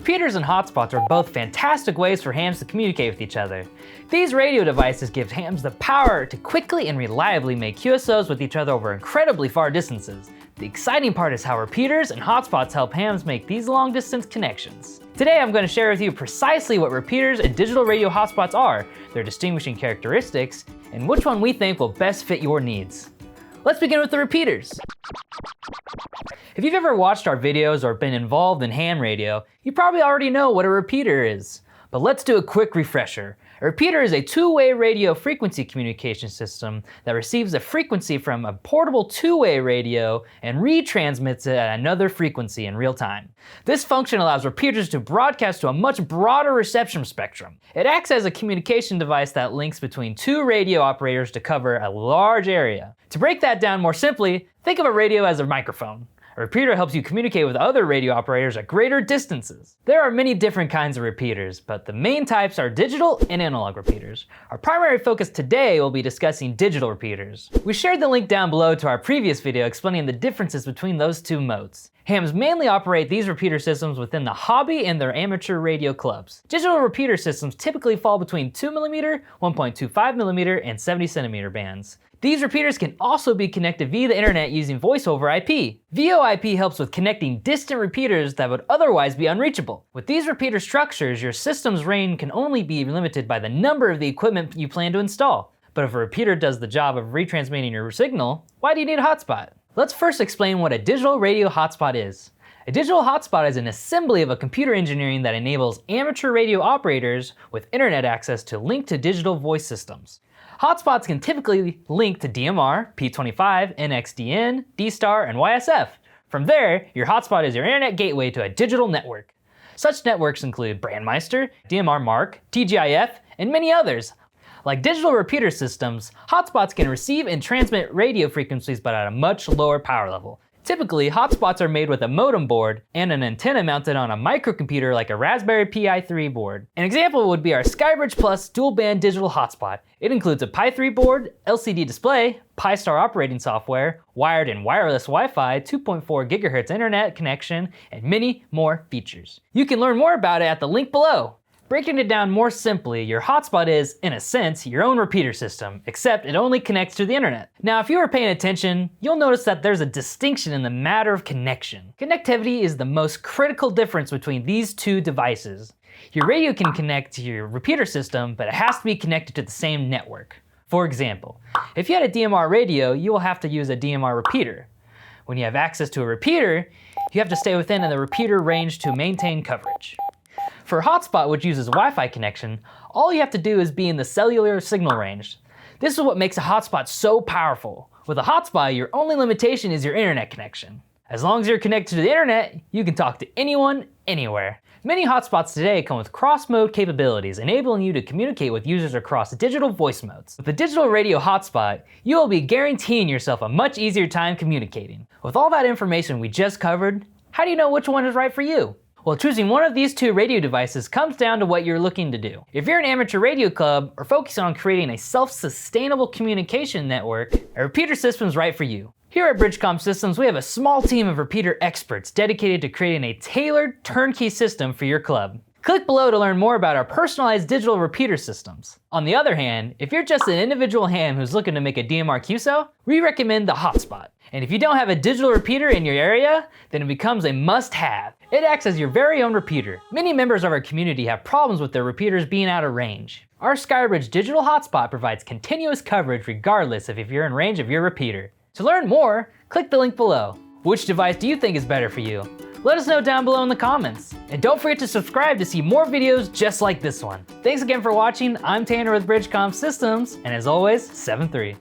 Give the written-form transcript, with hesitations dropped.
Repeaters and hotspots are both fantastic ways for hams to communicate with each other. These radio devices give hams the power to quickly and reliably make QSOs with each other over incredibly far distances. The exciting part is how repeaters and hotspots help hams make these long distance connections. Today I'm going to share with you precisely what repeaters and digital radio hotspots are, their distinguishing characteristics, and which one we think will best fit your needs. Let's begin with the repeaters. If you've ever watched our videos or been involved in ham radio, you probably already know what a repeater is. But let's do a quick refresher. A repeater is a two-way radio frequency communication system that receives a frequency from a portable two-way radio and retransmits it at another frequency in real time. This function allows repeaters to broadcast to a much broader reception spectrum. It acts as a communication device that links between two radio operators to cover a large area. To break that down more simply, think of a radio as a microphone. A repeater helps you communicate with other radio operators at greater distances. There are many different kinds of repeaters, but the main types are digital and analog repeaters. Our primary focus today will be discussing digital repeaters. We shared the link down below to our previous video explaining the differences between those two modes. Hams mainly operate these repeater systems within the hobby and their amateur radio clubs. Digital repeater systems typically fall between 2mm, 1.25mm, and 70cm bands. These repeaters can also be connected via the internet using voice over IP. VoIP helps with connecting distant repeaters that would otherwise be unreachable. With these repeater structures, your system's range can only be limited by the number of the equipment you plan to install. But if a repeater does the job of retransmitting your signal, why do you need a hotspot? Let's first explain what a digital radio hotspot is. A digital hotspot is an assembly of a computer engineering that enables amateur radio operators with internet access to link to digital voice systems. Hotspots can typically link to DMR, P25, NXDN, D-Star, and YSF. From there, your hotspot is your internet gateway to a digital network. Such networks include Brandmeister, DMR Mark, TGIF, and many others. Like digital repeater systems, hotspots can receive and transmit radio frequencies but at a much lower power level. Typically, hotspots are made with a modem board and an antenna mounted on a microcomputer like a Raspberry Pi 3 board. An example would be our Skybridge Plus dual-band digital hotspot. It includes a Pi 3 board, LCD display, Pi-Star operating software, wired and wireless Wi-Fi, 2.4 GHz internet connection, and many more features. You can learn more about it at the link below. Breaking it down more simply, your hotspot is, in a sense, your own repeater system, except it only connects to the internet. Now, if you were paying attention, you'll notice that there's a distinction in the matter of connection. Connectivity is the most critical difference between these two devices. Your radio can connect to your repeater system, but it has to be connected to the same network. For example, if you had a DMR radio, you will have to use a DMR repeater. When you have access to a repeater, you have to stay within the repeater range to maintain coverage. For a hotspot, which uses a Wi-Fi connection, all you have to do is be in the cellular signal range. This is what makes a hotspot so powerful. With a hotspot, your only limitation is your internet connection. As long as you're connected to the internet, you can talk to anyone, anywhere. Many hotspots today come with cross-mode capabilities, enabling you to communicate with users across digital voice modes. With a digital radio hotspot, you will be guaranteeing yourself a much easier time communicating. With all that information we just covered, how do you know which one is right for you? Well, choosing one of these two radio devices comes down to what you're looking to do. If you're an amateur radio club or focusing on creating a self-sustainable communication network, a repeater system is right for you. Here at Bridgecom Systems, we have a small team of repeater experts dedicated to creating a tailored turnkey system for your club. Click below to learn more about our personalized digital repeater systems. On the other hand, if you're just an individual ham who's looking to make a DMR QSO, we recommend the hotspot. And if you don't have a digital repeater in your area, then it becomes a must-have. It acts as your very own repeater. Many members of our community have problems with their repeaters being out of range. Our Skybridge digital hotspot provides continuous coverage regardless of if you're in range of your repeater. To learn more, click the link below. Which device do you think is better for you? Let us know down below in the comments. And don't forget to subscribe to see more videos just like this one. Thanks again for watching. I'm Tanner with Bridgecom Systems, and as always, 7-3.